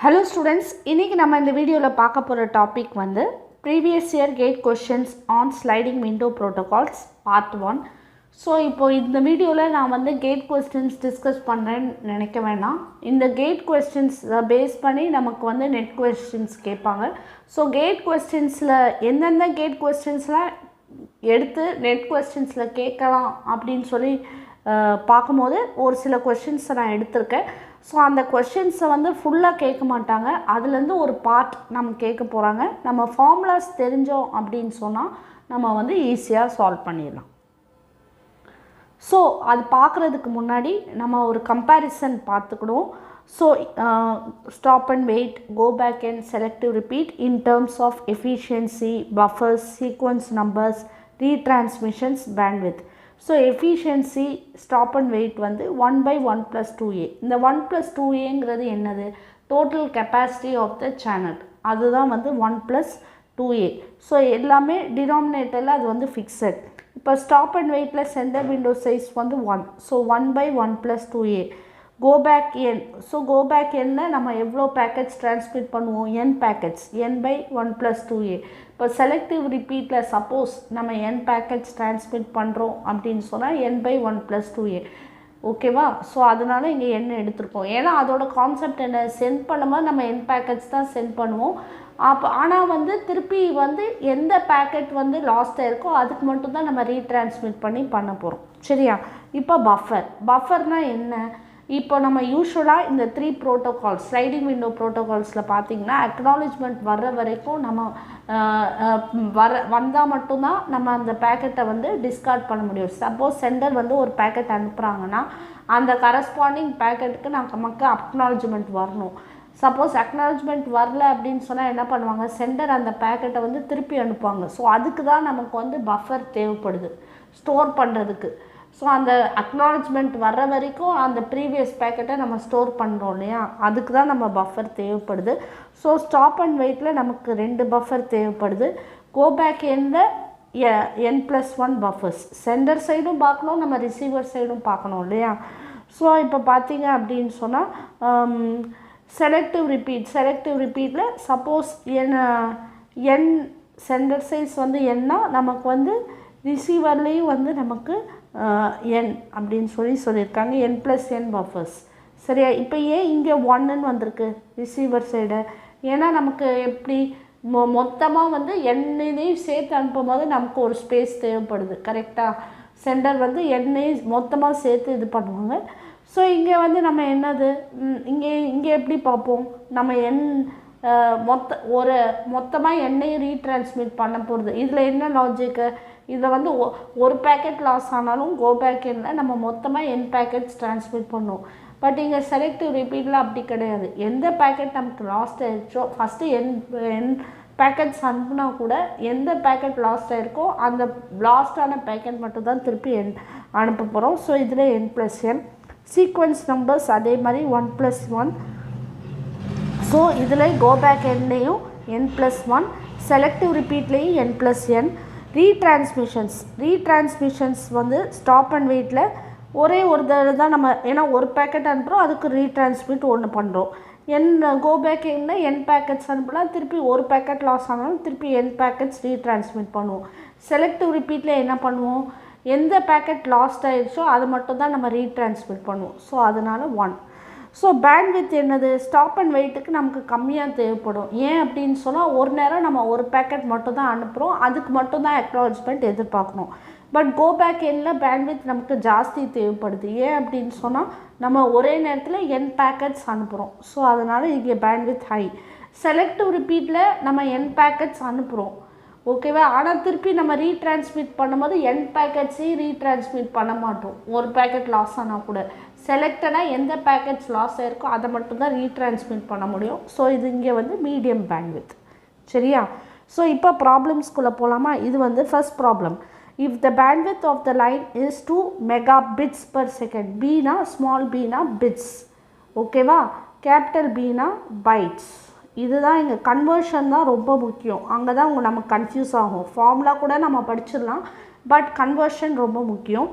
Hello students, இன்னைக்கு நம்ம இந்த வீடியோல பார்க்க போற டாபிக் வந்து previous year gate questions on sliding window protocols part 1. So இப்போ இந்த வீடியோவில் நான் வந்து கேட் கொஸ்டின்ஸ் டிஸ்கஸ் பண்ணுறேன்னு நினைக்க வேணாம். இந்த கேட் கொஸ்டின்ஸ் பேஸ் பண்ணி நமக்கு வந்து நெட் கொஸ்டின்ஸ் கேட்பாங்க. ஸோ கேட் கொஸ்டின்ஸில் எந்தெந்த கேட் கொஸ்டின்ஸ்லாம் எடுத்து நெட் கொஸ்டின்ஸில் கேட்கலாம் அப்படின்னு சொல்லி பார்க்கும்போது ஒரு சில கொஸ்டின்ஸை நான் எடுத்திருக்கேன். ஸோ அந்த கொஸ்டின்ஸை வந்து ஃபுல்லாக கேட்க மாட்டாங்க, அதுலேருந்து ஒரு பார்ட் நம்ம கேட்க போகிறாங்க. நம்ம ஃபார்முலாஸ் தெரிஞ்சோம் அப்படின்னு சொன்னால் நம்ம வந்து ஈஸியாக சால்வ் பண்ணிடலாம். ஸோ அது பார்க்குறதுக்கு முன்னாடி நம்ம ஒரு கம்பேரிசன் பார்த்துக்கணும். So stop and wait, go back and selective repeat in terms of efficiency, buffers, sequence numbers, retransmissions, bandwidth. So efficiency, stop and wait வந்து 1/1 + 2a. இந்த 1 + 2aங்கிறது என்னது? Total capacity of the channel, அதுதான் வந்து 1 + 2a. ஸோ எல்லாமே டினாமினேட்டரில் அது வந்து ஃபிக்ஸட். இப்போ ஸ்டாப் அண்ட் வெயிட்டில் சென்டர் விண்டோ சைஸ் வந்து 1. So 1/1 + 2a. கோ பேக் என். ஸோ கோ பேக் என்ன, நம்ம எவ்வளோ பேக்கெட்ஸ் ட்ரான்ஸ்மிட் பண்ணுவோம்? n packets, n/1 + 2a. இப்போ செலக்டிவ் ரிப்பீட்டில் சப்போஸ் நம்ம n பேக்கெட்ஸ் ட்ரான்ஸ்மிட் பண்ணுறோம் அப்படின்னு சொன்னால் n/1 + 2a. ஓகேவா? ஸோ அதனால் இங்கே n எடுத்திருக்கோம். ஏன்னா அதோட கான்செப்ட் என்ன, சென்ட் பண்ணும்போது நம்ம n பேக்கெட்ஸ் தான் சென்ட் பண்ணுவோம். ஆனால் வந்து திருப்பி வந்து எந்த பேக்கெட் வந்து லாஸ்ட் ஆயிருக்கோ அதுக்கு மட்டும்தான் நம்ம ரீட்ரான்ஸ்மிட் பண்ண போகிறோம். சரியா? இப்போ பஃபர்னால் என்ன? இப்போ நம்ம யூஸ்வலாக இந்த 3 ப்ரோட்டோகால்ஸ், ஸ்லைடிங் விண்டோ ப்ரோட்டோகால்ஸில் பார்த்தீங்கன்னா அக்னாலஜ்மெண்ட் வர்ற வரைக்கும் நம்ம வந்தால் மட்டும்தான் நம்ம அந்த பேக்கெட்டை வந்து டிஸ்கார்ட் பண்ண முடியும். சப்போஸ் சென்டர் வந்து ஒரு பேக்கெட் அனுப்புகிறாங்கன்னா அந்த கரஸ்பாண்டிங் பேக்கெட்டுக்கு நமக்கு அக்னாலஜ்மெண்ட் வரணும். சப்போஸ் அக்னாலஜ்மெண்ட் வரல அப்படின்னு சொன்னால் என்ன பண்ணுவாங்க, சென்டர் அந்த பேக்கெட்டை வந்து திருப்பி அனுப்புவாங்க. ஸோ அதுக்கு தான் நமக்கு வந்து பஃபர் தேவைப்படுது ஸ்டோர் பண்ணுறதுக்கு. ஸோ அந்த அக்னாலஜ்மெண்ட் வர்ற வரைக்கும் அந்த ப்ரீவியஸ் பேக்கெட்டை நம்ம ஸ்டோர் பண்ணுறோம் இல்லையா, அதுக்கு தான் நம்ம பஃபர் தேவைப்படுது. ஸோ ஸ்டாப் அண்ட் வெயிட்டில் நமக்கு 2 பஃபர் தேவைப்படுது. கோ பேக் எந்த n+1 பஃபர்ஸ், சென்டர் சைடும் பார்க்கணும், நம்ம ரிசீவர் சைடும் பார்க்கணும் இல்லையா. ஸோ இப்போ பார்த்தீங்க அப்படின்னு சொன்னால் செலக்டிவ் ரிப்பீட்டில் சப்போஸ் n சென்டர் சைஸ் வந்து என்ன, நமக்கு வந்து ரிசீவர்லேயும் வந்து நமக்கு n அப்படின்னு சொல்லியிருக்காங்க, n+n பஃபர்ஸ். சரியா? இப்போ ஏன் இங்கே 1ன்னு வந்திருக்கு ரிசீவர் சைடு? ஏன்னா நமக்கு எப்படி மொத்தமாக வந்து n-ஐயும் சேர்த்து அனுப்பும் போது நமக்கு ஒரு ஸ்பேஸ் தேவைப்படுது. கரெக்டாக? சென்டர் வந்து n-ஐயும் மொத்தமாக சேர்த்து இது பண்ணுவாங்க. ஸோ இங்கே வந்து நம்ம என்னது, இங்கே எப்படி பார்ப்போம், நம்ம மொத்தமாக n-ஐயும் ரீட்ரான்ஸ்மிட் பண்ண போகிறது. இதில் என்ன லாஜிக்கு, இதில் வந்து ஒரு பேக்கெட் லாஸ் ஆனாலும் கோ பேக் என்ன நம்ம மொத்தமாக n பேக்கெட்ஸ் ட்ரான்ஸ்மிட் பண்ணுவோம். பட் இங்கே செலக்டிவ் ரிப்பீட்டில் அப்படி கிடையாது. எந்த பேக்கெட் நமக்கு லாஸ்ட் ஆகிடுச்சோ ஃபஸ்ட்டு n பேக்கெட்ஸ் அனுப்புனா கூட எந்த பேக்கெட் லாஸ்ட் ஆகிருக்கோ அந்த லாஸ்டான பேக்கெட் மட்டும் தான் திருப்பி அனுப்ப போகிறோம். ஸோ இதில் n+n. சீக்வன்ஸ் நம்பர்ஸ் அதே மாதிரி 1 + 1. ஸோ இதில் go back என்லேயும் n+1, selective ரிப்பீட்லேயும் n+n. ரீட்ரான்ஸ்மிஷன்ஸ் வந்து ஸ்டாப் அண்ட் வெயிட்டில் ஒரே ஒரு தடவை தான் நம்ம, ஏன்னா ஒரு பேக்கெட் அனுப்புகிறோம் அதுக்கு ரீட்ரான்ஸ்மிட் ஒன்று பண்ணுறோம். கோ பேக் என்ன n பேக்கெட்ஸ் அனுப்பலாம், திருப்பி ஒரு பேக்கெட் லாஸ் ஆனாலும் திருப்பி n பேக்கெட்ஸ் ரீட்ரான்ஸ்மிட் பண்ணுவோம். செலக்டிவ் ரிப்பீட்டில் என்ன பண்ணுவோம், எந்த பேக்கெட் லாஸ்ட் ஆகிடுச்சோ அது மட்டும் தான் நம்ம ரீட்ரான்ஸ்மிட் பண்ணுவோம். ஸோ அதனால் 1. ஸோ பேண்ட்வித் என்னது, ஸ்டாப் அண்ட் வெயிட்டுக்கு நமக்கு கம்மியாக தேவைப்படும். ஏன் அப்படின்னு சொன்னால் ஒரு நேரம் நம்ம ஒரு பேக்கெட் மட்டும் தான் அனுப்புகிறோம், அதுக்கு மட்டும்தான் அக்னாலஜ்மெண்ட் எதிர்பார்க்கணும். பட் கோ பேக் எண்ணில் பேண்ட்வித் நமக்கு ஜாஸ்தி தேவைப்படுது. ஏன் அப்படின்னு சொன்னால் நம்ம ஒரே நேரத்தில் n பேக்கெட்ஸ் அனுப்புகிறோம். ஸோ அதனால் இங்கே பேண்ட்வித் ஹை. செலக்டிவ் ரிப்பீட்டில் நம்ம n பேக்கெட்ஸ் அனுப்புகிறோம், ஓகேவா, ஆனால் திருப்பி நம்ம ரீட்ரான்ஸ்மிட் பண்ணும்போது n பேக்கெட்ஸையும் ரீட்ரான்ஸ்மிட் பண்ண மாட்டோம். ஒரு பேக்கெட் லாஸ் ஆனால் கூட செலக்டடாக எந்த பேக்கெட்ஸ் லாஸ் ஆகிருக்கோ அதை மட்டும்தான் ரீட்ரான்ஸ்மிட் பண்ண முடியும். ஸோ இது இங்கே வந்து மீடியம் பேண்ட்வித். சரியா? ஸோ இப்போ ப்ராப்ளம்ஸ்குள்ளே போகலாமா? இது வந்து first problem. If the bandwidth of the line is 2 Mbps, பீனா ஸ்மால் பீனா பிட்ஸ், ஓகேவா, கேபிட்டல் பீனா பைட்ஸ். இதுதான் இங்கே கன்வர்ஷன் தான் ரொம்ப முக்கியம். அங்கே தான் நமக்கு கன்ஃபியூஸ் ஆகும். ஃபார்முலா கூட நம்ம படிச்சிடலாம், பட் கன்வர்ஷன் ரொம்ப முக்கியம்.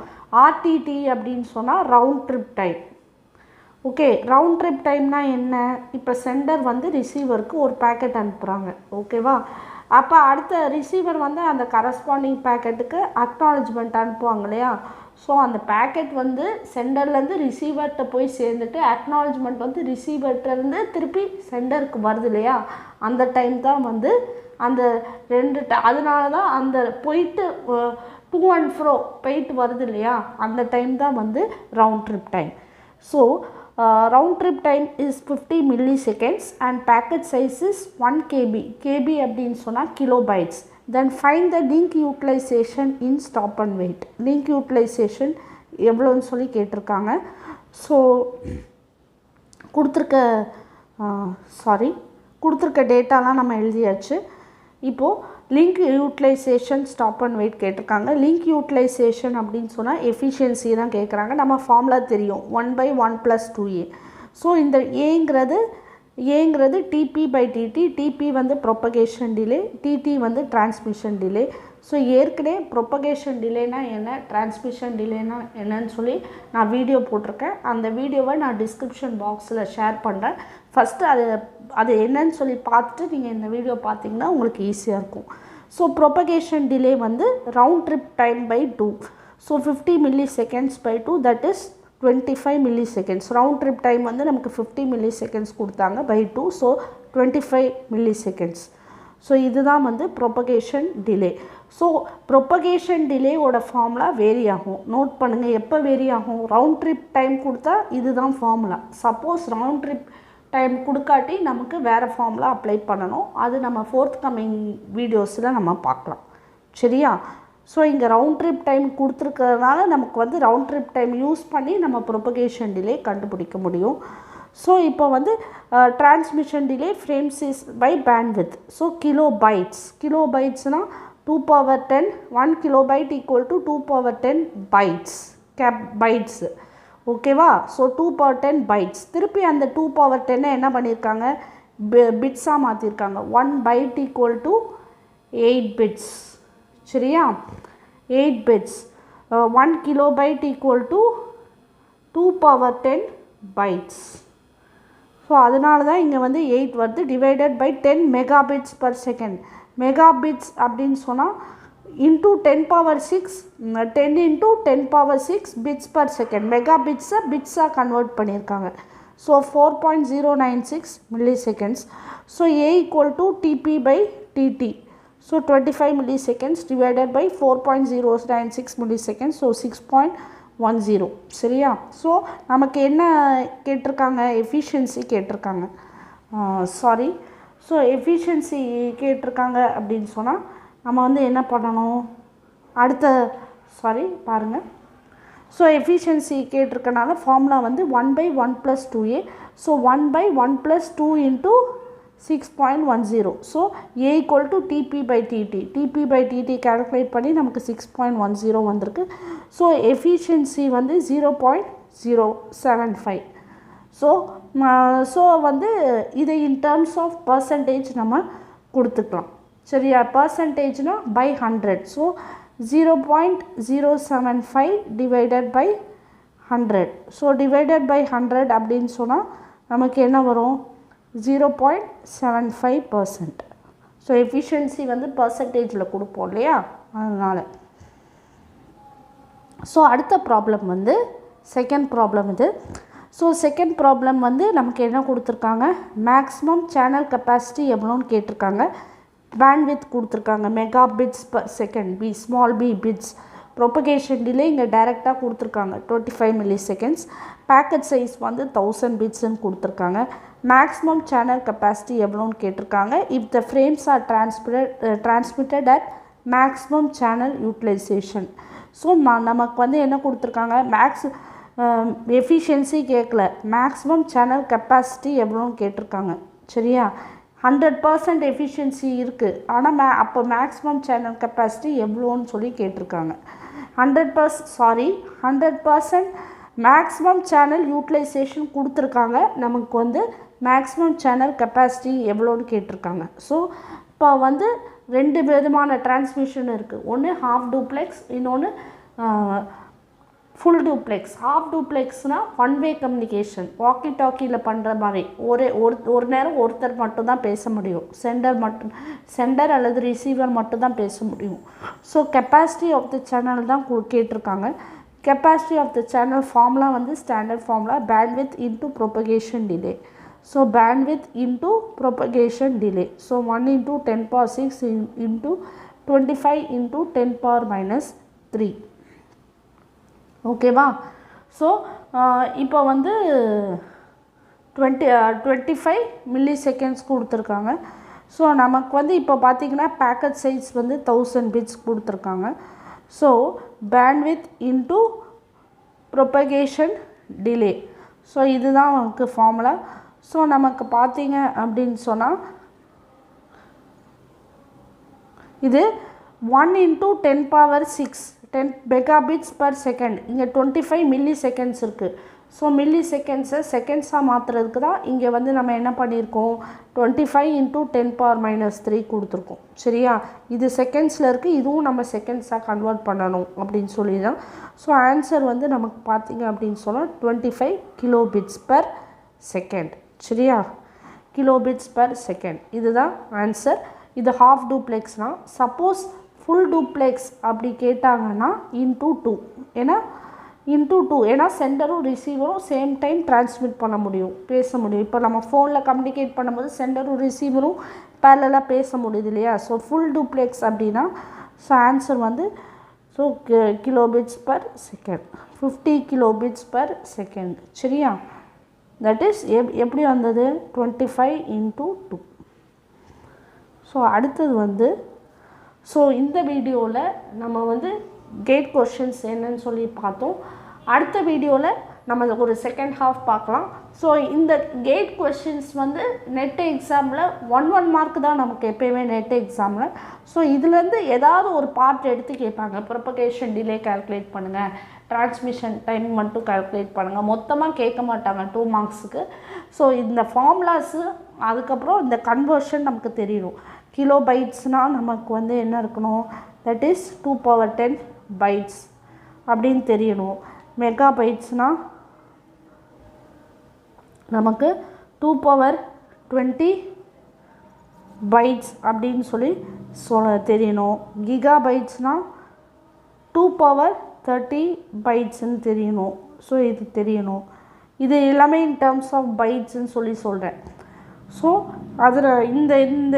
RTT அப்படின்னு சொன்னால் round trip time. Okay, round trip டைம்னா என்ன? இப்போ சென்டர் வந்து ரிசீவருக்கு ஒரு பேக்கெட் அனுப்புகிறாங்க, ஓகேவா? அப்போ அடுத்த ரிசீவர் வந்து அந்த கரஸ்பாண்டிங் பேக்கெட்டுக்கு அக்னாலஜ்மெண்ட் அனுப்புவாங்க இல்லையா? ஸோ அந்த பேக்கெட் வந்து சென்டர்லேருந்து ரிசீவர்கிட்ட போய் சேர்ந்துட்டு அக்னாலஜ்மெண்ட் வந்து ரிசீவர்கிட்டருந்து திருப்பி சென்டருக்கு வருது இல்லையா? அந்த டைம் தான் வந்து அந்த அதனால தான் அந்த போயிட்டு டூ அண்ட் ஃப்ரோ போயிட்டு வருது இல்லையா? அந்த டைம் தான் வந்து round trip time. So round trip time is 50 milliseconds and packet size is 1 KB. KB அப்படின்னு சொன்னால் kilobytes. Then find the link utilization in stop and wait. Link utilization எவ்வளோன்னு சொல்லி கேட்டிருக்காங்க. ஸோ கொடுத்துருக்க டேட்டாலாம் நம்ம எழுதியாச்சு. இப்போது link utilization stop and wait கேட்டிருக்காங்க. லிங்க் யூட்டிலைசேஷன் அப்படின்னு சொன்னால் எஃபிஷியன்சி தான் கேட்குறாங்க. நம்ம ஃபார்முலா தெரியும், 1/1 + 2a. ஸோ இந்த ஏங்கிறது TP/TT. TP வந்து ப்ரொப்பகேஷன் டிலே, TT வந்து டிரான்ஸ்மிஷன் டிலே. ஸோ ஏற்கனவே ப்ரொப்பகேஷன் டிலேனா என்ன, டிரான்ஸ்மிஷன் டிலேனா என்னன்னு சொல்லி நான் வீடியோ போட்டிருக்கேன். அந்த வீடியோவை நான் டிஸ்கிரிப்ஷன் பாக்ஸில் ஷேர் பண்ணுறேன். ஃபஸ்ட்டு அது என்னன்னு சொல்லி பார்த்துட்டு நீங்கள் இந்த வீடியோ பார்த்தீங்கன்னா உங்களுக்கு ஈஸியாக இருக்கும். ஸோ ப்ரொப்பகேஷன் டிலே வந்து round trip time by 2. So 50 milliseconds by 2, that is 25 milliseconds. Round trip time வந்து நமக்கு 50 milliseconds கொடுத்தாங்க பை 2, ஸோ 25 milliseconds. ஸோ இதுதான் வந்து ப்ரொப்பகேஷன் டிலே. ஸோ ப்ரொப்பகேஷன் டிலேவோட ஃபார்முலா வேரி ஆகும். நோட் பண்ணுங்கள், எப்போ வேரி ஆகும்? ரவுண்ட் ட்ரிப் டைம் கொடுத்தா இதுதான் formula. Suppose round trip time கொடுக்காட்டி நமக்கு வேறு ஃபார்முலா அப்ளை பண்ணணும். அது நம்ம ஃபோர்த் கம்மிங் வீடியோஸில் நம்ம பார்க்கலாம், சரியா? ஸோ இங்கே ரவுண்ட் ட்ரிப் டைம் கொடுத்துருக்கிறதுனால நமக்கு வந்து ரவுண்ட் ட்ரிப் டைம் யூஸ் பண்ணி நம்ம ப்ரொப்பகேஷன் டிலே கண்டுபிடிக்க முடியும். ஸோ இப்போ வந்து transmission delay frames is by bandwidth. So கிலோபைட்ஸ்னால் 2^10, 1 kilobyte = 2^10 bytes, பைட்ஸு, ஓகேவா? So 2/10 bytes. திருப்பி அந்த 2/10 என்ன பண்ணியிருக்காங்க, பிட்ஸாக மாற்றிருக்காங்க. 1 byte = 8 bits, சரியா? 8 bits. 1 kilobyte = 2^10 bytes. ஸோ அதனால தான் இங்கே வந்து 8 வருது, டிவைடட் பை 10 megabits/second. மெகாபிட்ஸ் அப்படின்னு சொன்னால் இன்ட்டு 10^6, 10 × 10^6 bits/second. மெகாபிட்ஸை பிட்ஸாக கன்வெர்ட் பண்ணியிருக்காங்க. So 4.096 milliseconds. So A = TP/TT. So 25 milliseconds divided by 4.096 milliseconds. So 6.10, சரியா? ஸோ நமக்கு என்ன கேட்டிருக்காங்க, எஃபிஷியன்சி கேட்டிருக்காங்க. ஸோ எஃபிஷியன்சி கேட்டிருக்காங்க அப்படின்னு சொன்னால் நம்ம வந்து என்ன பண்ணணும், பாருங்கள். ஸோ எஃபிஷியன்சி கேட்டிருக்கனால ஃபார்முலா வந்து 1/1 + 2a. So 1/1 + 2 × 6.10. So A = TP/TT. TP/TT calculate பண்ணி நமக்கு 6.10 வந்திருக்கு. ஸோ எஃபிஷியன்சி வந்து 0.075. ஸோ வந்து இதை இன் டேர்ம்ஸ் ஆஃப் பர்சன்டேஜ் நம்ம கொடுத்துக்கலாம், சரியா? பர்சன்டேஜ்னால் by 100. So 0.075 divided by 100. So divided by 100 அப்படின்னு சொன்னால் நமக்கு என்ன வரும், 0.75%. ஸோ எஃபிஷியன்சி வந்து பர்சன்டேஜில் கொடுப்போம் இல்லையா, அதனால். ஸோ அடுத்த ப்ராப்ளம் வந்து செகண்ட் ப்ராப்ளம் இது. ஸோ செகண்ட் ப்ராப்ளம் வந்து நமக்கு என்ன கொடுத்துருக்காங்க, மேக்ஸிமம் சேனல் கெப்பாசிட்டி எவ்வளோன்னு கேட்டிருக்காங்க. பேண்ட்வித் கொடுத்துருக்காங்க, megabits/second, small b bits. Propagation delay இங்கே டைரெக்டாக கொடுத்துருக்காங்க, 25 milliseconds. பேக்கெட் சைஸ் வந்து 1000 bitsன்னு கொடுத்துருக்காங்க. மேக்ஸிமம் சேனல் கெப்பாசிட்டி எவ்வளோன்னு கேட்டிருக்காங்க. If the frames are transmitted at maximum channel utilization. So நமக்கு வந்து என்ன கொடுத்துருக்காங்க, எஃபிஷியன்சி கேட்கல, மேக்ஸிமம் சேனல் கெப்பாசிட்டி எவ்வளோன்னு கேட்டிருக்காங்க, சரியா? 100% எஃபிஷியன்சி இருக்குது, ஆனால் அப்போ மேக்ஸிமம் சேனல் கெப்பாசிட்டி எவ்வளோன்னு சொல்லி கேட்டிருக்காங்க. 100% மேக்ஸிமம் சேனல் யூட்டிலைசேஷன் கொடுத்துருக்காங்க. நமக்கு வந்து மேக்ஸிமம் சேனல் கெப்பாசிட்டி எவ்வளோன்னு கேட்டிருக்காங்க. ஸோ இப்போ வந்து 2 விதமான டிரான்ஸ்மிஷன் இருக்குது. ஒன்று ஹாஃப் டூப்ளெக்ஸ், இன்னொன்று ஃபுல் டூப்ளெக்ஸ். ஹாஃப் டூப்ளெக்ஸ்னால் ஒன் வே கம்யூனிகேஷன், வாக்கி டாக்கியில் பண்ணுற மாதிரி. ஒரு நேரம் ஒருத்தர் மட்டும்தான் பேச முடியும், சென்டர் அல்லது ரிசீவர் மட்டும்தான் பேச முடியும். So capacity of the channel தான் கேட்டிருக்காங்க. Capacity of the channel formula வந்து standard formula bandwidth into propagation delay. So bandwidth into propagation delay. So 1 × 10⁻6 into 25 × 10⁻³ ஓகேவா. ஸோ இப்போ வந்து 25 ms கொடுத்துருக்காங்க. ஸோ நமக்கு வந்து இப்போ பார்த்திங்கன்னா பேக்கெட் சைஸ் வந்து 1000 bits கொடுத்துருக்காங்க. So bandwidth into propagation delay. So இதுதான் நமக்கு ஃபார்முலா. ஸோ நமக்கு பார்த்திங்க அப்படின்னு சொன்னால் இது 1 × 10⁻6 10 Mbps. இங்கே 25 ms இருக்குது. ஸோ மில்லி செகண்ட்ஸை செகண்ட்ஸாக மாற்றுறதுக்கு தான் இங்கே வந்து நம்ம என்ன பண்ணியிருக்கோம், 25 × 10⁻³ கொடுத்துருக்கோம். சரியா, இது செகண்ட்ஸில் இருக்குது, இதுவும் நம்ம செகண்ட்ஸாக கன்வெர்ட் பண்ணணும் அப்படின்னு சொல்லி தான். ஸோ ஆன்சர் வந்து நமக்கு பார்த்திங்க அப்படின்னு சொன்னால் 25 kbps. சரியா, kbps. இதுதான் ஆன்சர். இது ஹாஃப் டூப்ளெக்ஸ்னால். சப்போஸ் ஃபுல் டூப்ளெக்ஸ் அப்படி கேட்டாங்கன்னா இன்டூ 2. ஏன்னா சென்டரும் ரிசீவரும் சேம் டைம் டிரான்ஸ்மிட் பண்ண முடியும், பேச முடியும். இப்போ நம்ம ஃபோனில் கம்யூனிகேட் பண்ணும்போது சென்டரும் ரிசீவரும் பேரலாக பேச முடியுது இல்லையா. ஸோ ஃபுல் டூப்ளெக்ஸ் அப்படின்னா ஸோ ஆன்சர் வந்து ஸோ kbps, 50 kbps. சரியா, தட் இஸ் எப்படி வந்தது, 25 × 2. ஸோ அடுத்தது வந்து ஸோ இந்த வீடியோவில் நம்ம வந்து கேட் கொஷின்ஸ் என்னன்னு சொல்லி பார்த்தோம். அடுத்த வீடியோவில் நம்ம ஒரு செகண்ட் ஹாஃப் பார்க்கலாம். ஸோ இந்த கேட் கொஷின்ஸ் வந்து நெட் எக்ஸாமில் 1 மார்க் தான் நமக்கு எப்போயுமே நெட் எக்ஸாமில். ஸோ இதுலேருந்து ஏதாவது ஒரு பார்ட் எடுத்து கேட்பாங்க. ப்ரொபகேஷன் டிலே கால்குலேட் பண்ணுங்கள், டிரான்ஸ்மிஷன் டைம் மட்டும் கால்குலேட் பண்ணுங்கள், மொத்தமாக கேட்க மாட்டாங்க 2 மார்க்ஸுக்கு. ஸோ இந்த ஃபார்முலாஸு அதுக்கப்புறம் இந்த கன்வர்ஷன் நமக்கு தெரியணும். கிலோ பைட்ஸ்னால் நமக்கு வந்து என்ன இருக்கணும், தட் இஸ் 2^10 bytes அப்படின்னு தெரியணும். மெகா பைட்ஸ்னால் நமக்கு 2^20 bytes அப்படின்னு சொல்லி தெரியணும். கிகா பைட்ஸ்னால் 2^30 bytesன்னு தெரியணும். ஸோ இது தெரியணும். இது எல்லாமே இன் டேர்ம்ஸ் ஆஃப் பைட்ஸ்ன்னு சொல்லி சொல்கிறேன். ஸோ அதில் இந்த இந்த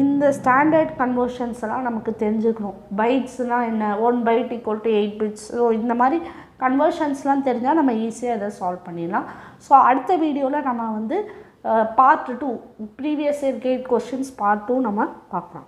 இந்த ஸ்டாண்டர்ட் கன்வர்ஷன்ஸ் எல்லாம் நமக்கு தெரிஞ்சுக்கணும். பைட்ஸ்னால் என்ன, 1 byte = 8 bits. ஸோ இந்த மாதிரி கன்வர்ஷன்ஸ்லாம் தெரிஞ்சால் நம்ம ஈஸியாக அதை சால்வ் பண்ணிடலாம். ஸோ அடுத்த வீடியோவில் நம்ம வந்து part 2 previous year GATE questions part 2 நம்ம பார்க்கலாம்.